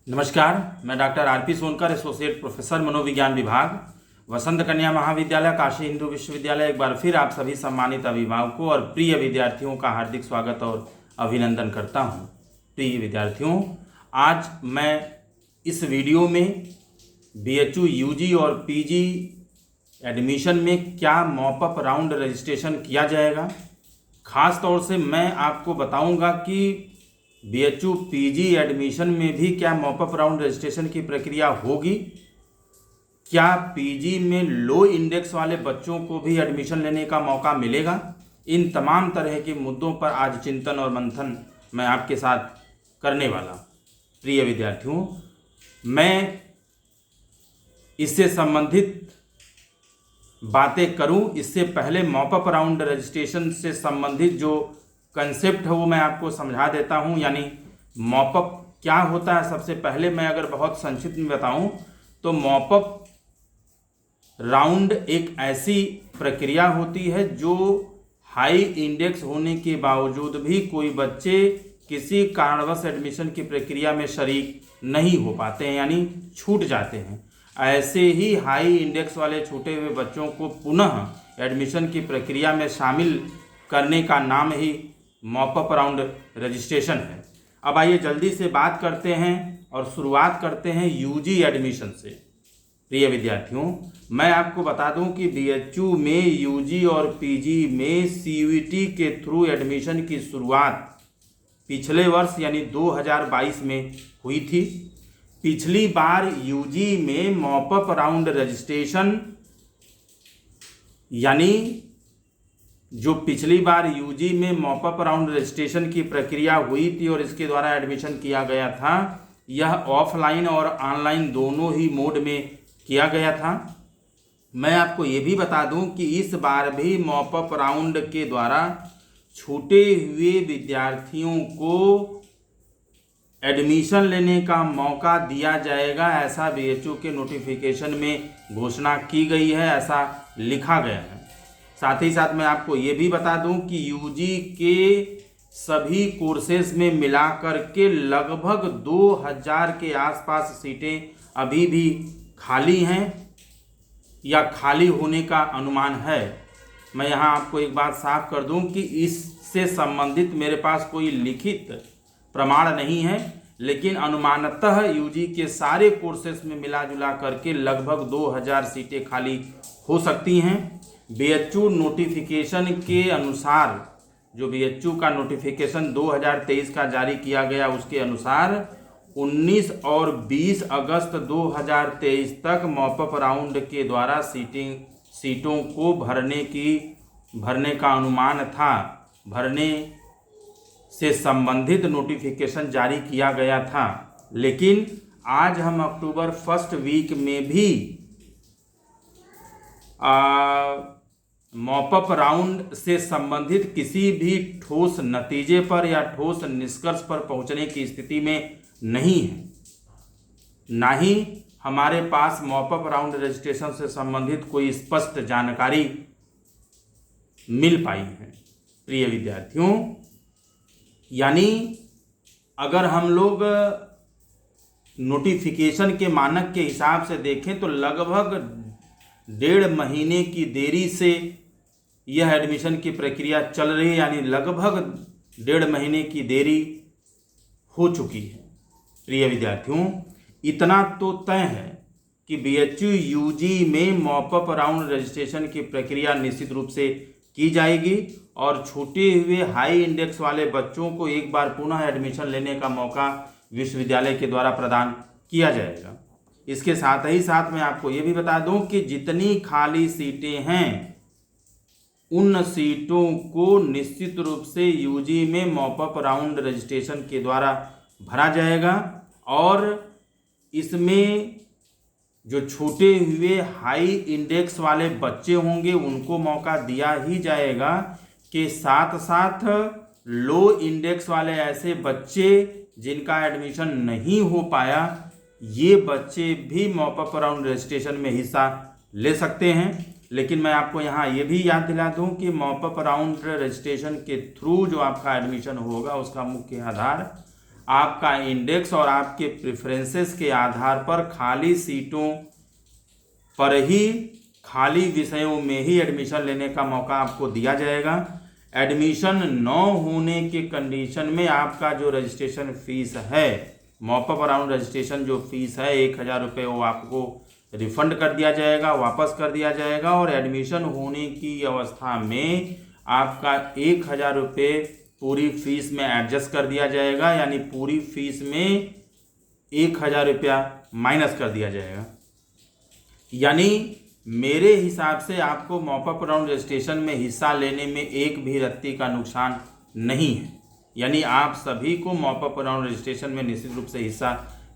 नमस्कार, मैं doctor RP Sonkar, associate professor मनोविज्ञान विभाग, वसंत कन्या महाविद्यालय, काशी हिंदू विश्वविद्यालय। एक बार फिर आप सभी सम्मानित अभिभावकों और प्रिय विद्यार्थियों का हार्दिक स्वागत और अभिनंदन करता हूं। प्रिय विद्यार्थियों, आज मैं इस वीडियो में बीएचयू यूजी और पीजी एडमिशन में क्या मॉपअप राउंड रजिस्ट्रेशन किया जाएगा, खास तौर से मैं आपको बताऊंगा कि बीएचयू पीजी एडमिशन में भी क्या मॉपअप राउंड रजिस्ट्रेशन की प्रक्रिया होगी, क्या पीजी में लो इंडेक्स वाले बच्चों को भी एडमिशन लेने का मौका मिलेगा। इन तमाम तरह के मुद्दों पर आज चिंतन और मंथन मैं आपके साथ करने वाला। प्रिय विद्यार्थियों, मैं इससे संबंधित बातें करूं, इससे पहले मॉपअप राउंड रजिस्ट्रेशन से संबंधित जो कंसेप्ट है वो मैं आपको समझा देता हूं। यानी मॉपअप क्या होता है, सबसे पहले मैं अगर बहुत संक्षिप्त में बताऊं तो मॉपअप राउंड एक ऐसी प्रक्रिया होती है जो हाई इंडेक्स होने के बावजूद भी कोई बच्चे किसी कारणवश एडमिशन की प्रक्रिया में शरीक नहीं हो पाते हैं, यानी छूट जाते हैं। ऐसे ही हाई इंडेक्स वाले छूटे हुए बच्चों को पुनः एडमिशन की प्रक्रिया में शामिल करने का नाम ही मॉपअप राउंड रजिस्ट्रेशन है। अब आइए जल्दी से बात करते हैं और शुरुआत करते हैं यूजी एडमिशन से। प्रिय विद्यार्थियों, मैं आपको बता दूं कि बीएचयू में यूजी और पीजी में सीयूईटी के थ्रू एडमिशन की शुरुआत पिछले वर्ष यानी 2022 में हुई थी। पिछली बार यूजी में मॉपअप राउंड रजिस्ट्रेशन यानी जो पिछली बार यूजी में मॉपअप राउंड रजिस्ट्रेशन की प्रक्रिया हुई थी और इसके द्वारा एडमिशन किया गया था, यह ऑफलाइन और ऑनलाइन दोनों ही मोड में किया गया था। मैं आपको ये भी बता दूं कि इस बार भी मॉपअप राउंड के द्वारा छूटे हुए विद्यार्थियों को एडमिशन लेने का मौका दिया जाएगा, ऐसा बीएचयू के नोटिफिकेशन में घोषणा की गई है, ऐसा लिखा गया है। साथ ही साथ मैं आपको ये भी बता दूं कि यूजी के सभी कोर्सेज में मिलाकर के लगभग 2000 के आसपास सीटें अभी भी खाली हैं या खाली होने का अनुमान है। मैं यहाँ आपको एक बात साफ कर दूं कि इससे संबंधित मेरे पास कोई लिखित प्रमाण नहीं है, लेकिन अनुमानतः यूजी के सारे कोर्सेज में मिला जुला करके लगभग 2000 सीटें खाली हो सकती हैं। बीएचयू नोटिफिकेशन के अनुसार, जो बीएचयू का नोटिफिकेशन 2023 का जारी किया गया, उसके अनुसार 19 और 20 अगस्त 2023 तक मॉपअप राउंड के द्वारा सीटों को भरने का अनुमान था। भरने से संबंधित नोटिफिकेशन जारी किया गया था, लेकिन आज हम अक्टूबर फर्स्ट वीक में भी मॉपअप राउंड से संबंधित किसी भी ठोस नतीजे पर या ठोस निष्कर्ष पर पहुंचने की स्थिति में नहीं है। ना ही हमारे पास मॉपअप राउंड रजिस्ट्रेशन से संबंधित कोई स्पष्ट जानकारी मिल पाई है। प्रिय विद्यार्थियों, यानी अगर हम लोग नोटिफिकेशन के मानक के हिसाब से देखें तो लगभग 1.5 महीने की देरी से यह एडमिशन की प्रक्रिया चल रही है, यानी लगभग 1.5 महीने की देरी हो चुकी है। प्रिय विद्यार्थियों, इतना तो तय है कि बीएचयू यूजी में मॉपअप राउंड रजिस्ट्रेशन की प्रक्रिया निश्चित रूप से की जाएगी और छूटे हुए हाई इंडेक्स वाले बच्चों को एक बार पुनः एडमिशन लेने का मौका विश्वविद्यालय के द्वारा प्रदान किया जाएगा। इसके साथ ही साथ मैं आपको ये भी बता दूं कि जितनी खाली सीटें हैं उन सीटों को निश्चित रूप से यूजी में मॉपअप राउंड रजिस्ट्रेशन के द्वारा भरा जाएगा और इसमें जो छूटे हुए हाई इंडेक्स वाले बच्चे होंगे उनको मौका दिया ही जाएगा, कि साथ साथ लो इंडेक्स वाले ऐसे बच्चे जिनका एडमिशन नहीं हो पाया, ये बच्चे भी मॉपअप राउंड रजिस्ट्रेशन में हिस्सा ले सकते हैं। लेकिन मैं आपको यहाँ ये भी याद दिला दूँ कि मॉपअप राउंड रजिस्ट्रेशन के थ्रू जो आपका एडमिशन होगा उसका मुख्य आधार आपका इंडेक्स और आपके प्रेफरेंसेस के आधार पर खाली सीटों पर ही, खाली विषयों में ही एडमिशन लेने का मौका आपको दिया जाएगा। एडमिशन न होने के कंडीशन में आपका जो रजिस्ट्रेशन फीस है, मॉपअप राउंड रजिस्ट्रेशन जो फीस है 1,000 रुपये, वो आपको रिफंड कर दिया जाएगा, वापस कर दिया जाएगा। और एडमिशन होने की अवस्था में आपका 1,000 रुपये पूरी फीस में एडजस्ट कर दिया जाएगा, यानी पूरी फीस में 1,000 रुपया माइनस कर दिया जाएगा। यानी मेरे हिसाब से आपको मॉपअप राउंड रजिस्ट्रेशन में हिस्सा लेने में एक भी रत्ती का नुकसान नहीं है। यानी आप सभी को मॉपअप राउंड रजिस्ट्रेशन में निश्चित रूप से हिस्सा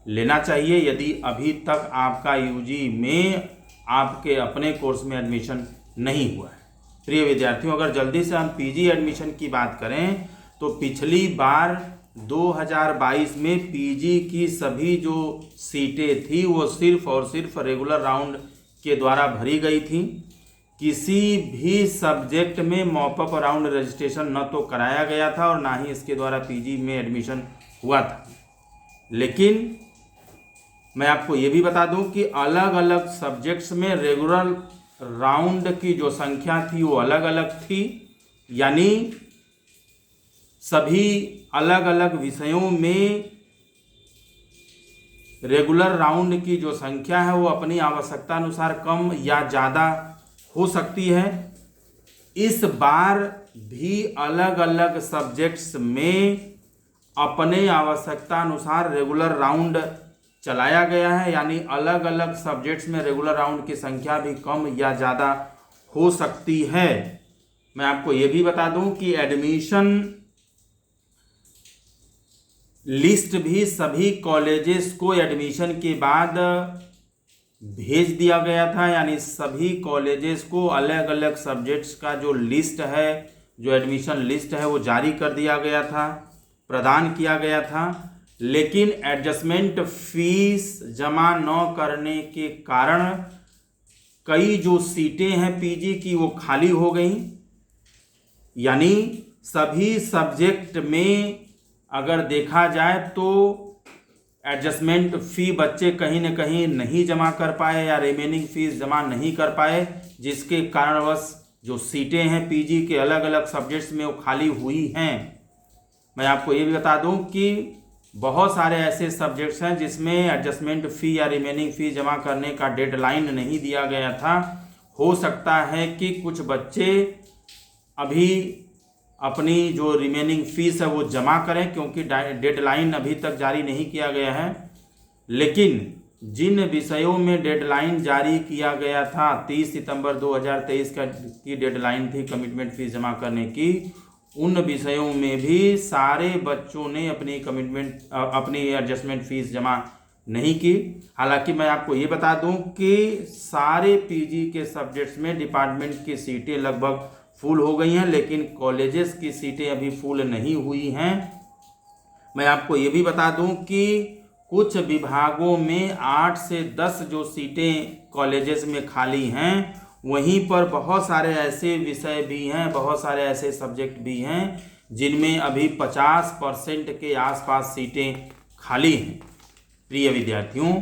लेना चाहिए यदि अभी तक आपका यूजी में आपके अपने कोर्स में एडमिशन नहीं हुआ है। प्रिय विद्यार्थियों, अगर जल्दी से हम पीजी एडमिशन की बात करें तो पिछली बार 2022 में पीजी की सभी जो सीटें थी वो सिर्फ और सिर्फ रेगुलर राउंड के द्वारा भरी गई थी। किसी भी सब्जेक्ट में मॉपअप राउंड रजिस्ट्रेशन न तो कराया गया था और ना ही इसके द्वारा पीजी में एडमिशन हुआ था। लेकिन मैं आपको ये भी बता दूं कि अलग अलग सब्जेक्ट्स में रेगुलर राउंड की जो संख्या थी वो अलग अलग थी, यानी सभी अलग अलग विषयों में रेगुलर राउंड की जो संख्या है वो अपनी आवश्यकता अनुसार कम या ज़्यादा हो सकती है। इस बार भी अलग अलग सब्जेक्ट्स में अपने आवश्यकता अनुसार रेगुलर राउंड चलाया गया है, यानी अलग अलग सब्जेक्ट्स में रेगुलर राउंड की संख्या भी कम या ज़्यादा हो सकती है। मैं आपको ये भी बता दूं कि एडमिशन लिस्ट भी सभी कॉलेजेस को एडमिशन के बाद भेज दिया गया था, यानी सभी कॉलेजेस को अलग अलग सब्जेक्ट्स का जो लिस्ट है, जो एडमिशन लिस्ट है वो जारी कर दिया गया था, प्रदान किया गया था। लेकिन एडजस्टमेंट फीस जमा न करने के कारण कई जो सीटें हैं पीजी की वो खाली हो गई। यानी सभी सब्जेक्ट में अगर देखा जाए तो एडजस्टमेंट फ़ी बच्चे कहीं न कहीं नहीं जमा कर पाए या रिमेनिंग फीस जमा नहीं कर पाए, जिसके कारणवश जो सीटें हैं पीजी के अलग अलग सब्जेक्ट्स में वो खाली हुई हैं। मैं आपको ये भी बता दूं कि बहुत सारे ऐसे सब्जेक्ट्स हैं जिसमें एडजस्टमेंट फ़ी या रिमेनिंग फ़ी जमा करने का डेडलाइन नहीं दिया गया था। हो सकता है कि कुछ बच्चे अभी अपनी जो रिमेनिंग फीस है वो जमा करें, क्योंकि डेडलाइन अभी तक जारी नहीं किया गया है। लेकिन जिन विषयों में डेडलाइन जारी किया गया था, 30 सितंबर 2023 की डेडलाइन थी कमिटमेंट फीस जमा करने की, उन विषयों में भी सारे बच्चों ने अपनी एडजस्टमेंट फीस जमा नहीं की। हालांकि मैं आपको ये बता दूं कि सारे पीजी के सब्जेक्ट्स में डिपार्टमेंट की सीटें लगभग फुल हो गई हैं, लेकिन कॉलेजेस की सीटें अभी फुल नहीं हुई हैं। मैं आपको ये भी बता दूं कि कुछ विभागों में 8 से 10 जो सीटें कॉलेजेस में खाली हैं, वहीं पर बहुत सारे ऐसे विषय भी हैं, बहुत सारे ऐसे सब्जेक्ट भी हैं जिनमें अभी 50% के आसपास सीटें खाली हैं। प्रिय विद्यार्थियों,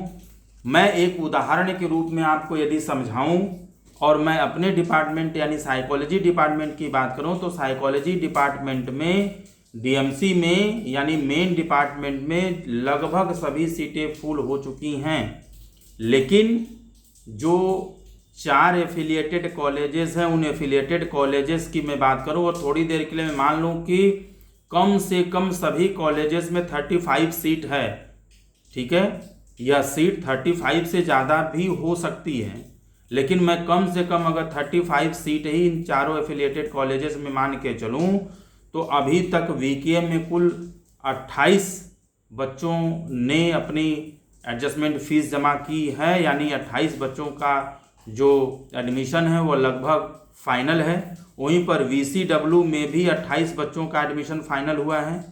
मैं एक उदाहरण के रूप में आपको यदि समझाऊं और मैं अपने डिपार्टमेंट यानी साइकोलॉजी डिपार्टमेंट की बात करूं तो साइकोलॉजी डिपार्टमेंट में डीएमसी में यानी मेन डिपार्टमेंट में लगभग सभी सीटें फुल हो चुकी हैं। लेकिन जो 4 एफिलिएटेड कॉलेजेस हैं, उन एफिलिएटेड कॉलेजेस की मैं बात करूं और थोड़ी देर के लिए मैं मान लूं कि कम से कम सभी कॉलेजेस में 35 सीट है, ठीक है, यह सीट 35 से ज़्यादा भी हो सकती है, लेकिन मैं कम से कम अगर 35 सीट ही इन चारों एफिलिएटेड कॉलेजेस में मान के चलूं तो अभी तक वीकेएम में कुल 28 बच्चों ने अपनी एडजस्टमेंट फीस जमा की है, यानी 28 बच्चों का जो एडमिशन है वो लगभग फाइनल है। वहीं पर वीसीडब्ल्यू में भी 28 बच्चों का एडमिशन फाइनल हुआ है।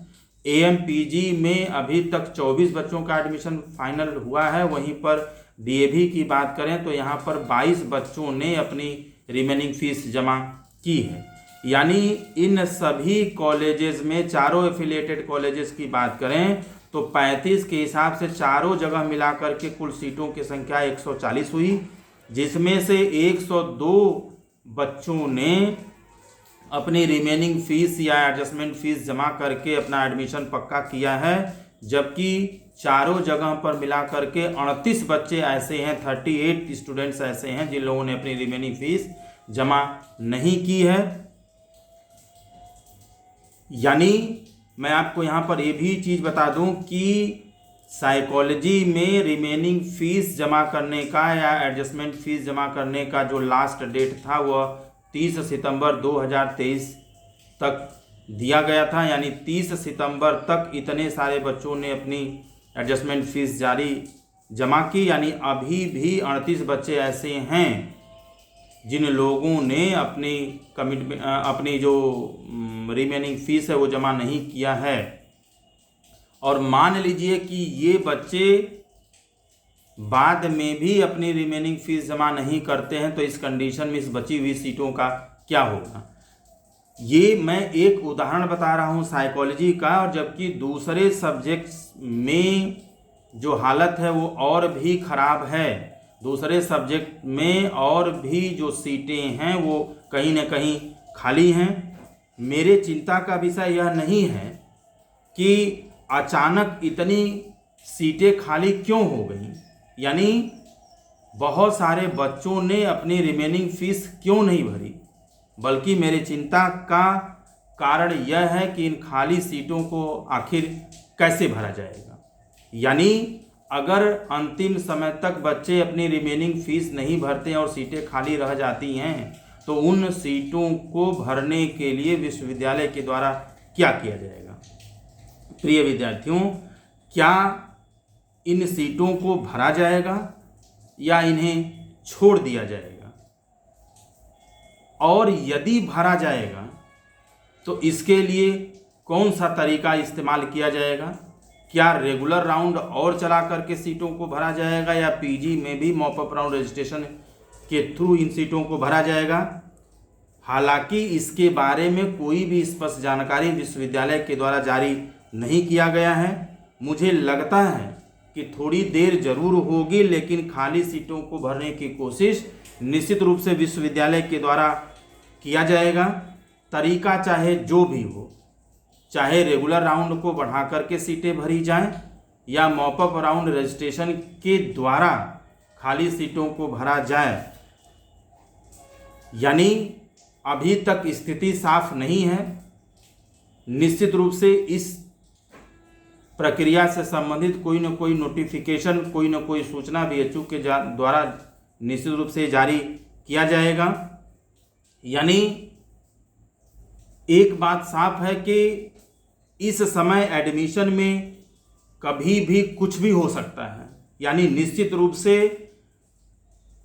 एएमपीजी में अभी तक 24 बच्चों का एडमिशन फाइनल हुआ है। वहीं पर डीएवी की बात करें तो यहाँ पर 22 बच्चों ने अपनी रिमेनिंग फीस जमा की है। यानी इन सभी कॉलेजेस में, चारों एफिलिएटेड कॉलेजेस की बात करें तो 35 के हिसाब से चारों जगह मिलाकर के कुल सीटों की संख्या 140 हुई, जिसमें से 102 बच्चों ने अपनी रिमेनिंग फीस या एडजस्टमेंट फीस जमा करके अपना एडमिशन पक्का किया है, जबकि चारों जगह पर मिलाकर के 38 बच्चे ऐसे हैं, 38 स्टूडेंट्स ऐसे हैं जिन लोगों ने अपनी रिमेनिंग फीस जमा नहीं की है। यानी मैं आपको यहाँ पर ये भी चीज़ बता दूं कि साइकोलॉजी में रिमेनिंग फीस जमा करने का या एडजस्टमेंट फीस जमा करने का जो लास्ट डेट था वह 30 सितंबर 2023 तक दिया गया था। यानी 30 सितंबर तक इतने सारे बच्चों ने अपनी एडजस्टमेंट फीस जमा की। यानी अभी भी 38 बच्चे ऐसे हैं जिन लोगों ने अपनी जो रिमेनिंग फीस है वो जमा नहीं किया है। और मान लीजिए कि ये बच्चे बाद में भी अपनी रिमेनिंग फीस जमा नहीं करते हैं, तो इस कंडीशन में इस बची हुई सीटों का क्या होगा। ये मैं एक उदाहरण बता रहा हूँ साइकोलॉजी का, और जबकि दूसरे सब्जेक्ट्स में जो हालत है वो और भी ख़राब है। दूसरे सब्जेक्ट में और भी जो सीटें हैं वो कहीं ना कहीं खाली हैं। मेरे चिंता का विषय यह नहीं है कि अचानक इतनी सीटें खाली क्यों हो गई, यानी बहुत सारे बच्चों ने अपनी रिमेनिंग फीस क्यों नहीं भरी, बल्कि मेरे चिंता का कारण यह है कि इन खाली सीटों को आखिर कैसे भरा जाएगा। यानी अगर अंतिम समय तक बच्चे अपनी रिमेनिंग फीस नहीं भरते हैं और सीटें खाली रह जाती हैं, तो उन सीटों को भरने के लिए विश्वविद्यालय के द्वारा क्या किया जाएगा। प्रिय विद्यार्थियों, क्या इन सीटों को भरा जाएगा या इन्हें छोड़ दिया जाएगा, और यदि भरा जाएगा तो इसके लिए कौन सा तरीका इस्तेमाल किया जाएगा। क्या रेगुलर राउंड और चला करके सीटों को भरा जाएगा, या पीजी में भी मॉप अप राउंड रजिस्ट्रेशन के थ्रू इन सीटों को भरा जाएगा। हालांकि इसके बारे में कोई भी स्पष्ट जानकारी विश्वविद्यालय के द्वारा जारी नहीं किया गया है। मुझे लगता है कि थोड़ी देर जरूर होगी, लेकिन खाली सीटों को भरने की कोशिश निश्चित रूप से विश्वविद्यालय के द्वारा किया जाएगा। तरीका चाहे जो भी हो, चाहे रेगुलर राउंड को बढ़ा करके सीटें भरी जाएं या मॉप अप राउंड रजिस्ट्रेशन के द्वारा खाली सीटों को भरा जाए। यानी अभी तक स्थिति साफ नहीं है। निश्चित रूप से इस प्रक्रिया से संबंधित कोई न कोई नोटिफिकेशन, कोई न कोई सूचना बीएचयू के द्वारा निश्चित रूप से जारी किया जाएगा। यानी एक बात साफ है कि इस समय एडमिशन में कभी भी कुछ भी हो सकता है। यानी निश्चित रूप से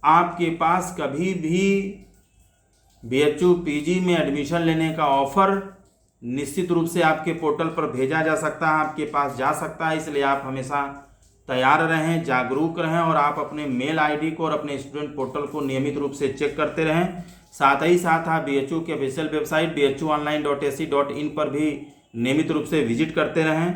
आपके पास कभी भी बीएचयू पीजी में एडमिशन लेने का ऑफर निश्चित रूप से आपके पोर्टल पर भेजा जा सकता है, आपके पास जा सकता है। इसलिए आप हमेशा तैयार रहें, जागरूक रहें, और आप अपने मेल आईडी को और अपने स्टूडेंट पोर्टल को नियमित रूप से चेक करते रहें। साथ ही साथ आप बीएचयू के ऑफिशियल वेबसाइट bhuonline.ac.in पर भी नियमित रूप से विजिट करते रहें।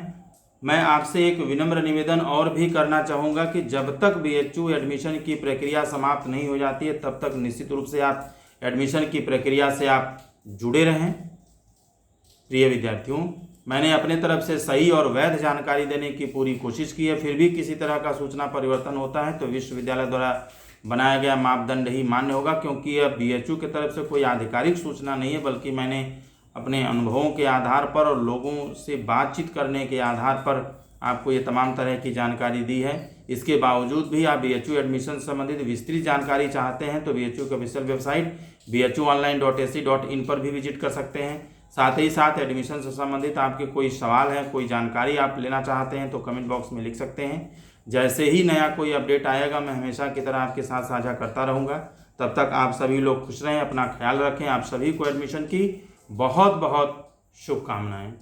मैं आपसे एक विनम्र निवेदन और भी करना चाहूँगा कि जब तक बीएचयू एडमिशन की प्रक्रिया समाप्त नहीं हो जाती है, तब तक निश्चित रूप से आप एडमिशन की प्रक्रिया से आप जुड़े रहें। प्रिय विद्यार्थियों, मैंने अपने तरफ से सही और वैध जानकारी देने की पूरी कोशिश की है। फिर भी किसी तरह का सूचना परिवर्तन होता है तो विश्वविद्यालय द्वारा बनाया गया मापदंड ही मान्य होगा, क्योंकि यह बीएचयू की तरफ से कोई आधिकारिक सूचना नहीं है, बल्कि मैंने अपने अनुभवों के आधार पर और लोगों से बातचीत करने के आधार पर आपको ये तमाम तरह की जानकारी दी है। इसके बावजूद भी आप बीएचयू एडमिशन संबंधित विस्तृत जानकारी चाहते हैं तो बीएचयू के ऑफिशियल वेबसाइट bhuonline.ac.in पर भी विजिट कर सकते हैं। साथ ही साथ एडमिशन से संबंधित आपके कोई सवाल है, कोई जानकारी आप लेना चाहते हैं तो कमेंट बॉक्स में लिख सकते हैं। जैसे ही नया कोई अपडेट आएगा मैं हमेशा की तरह आपके साथ साझा करता रहूँगा। तब तक आप सभी लोग खुश रहें, अपना ख्याल रखें। आप सभी को एडमिशन की बहुत बहुत शुभकामनाएं।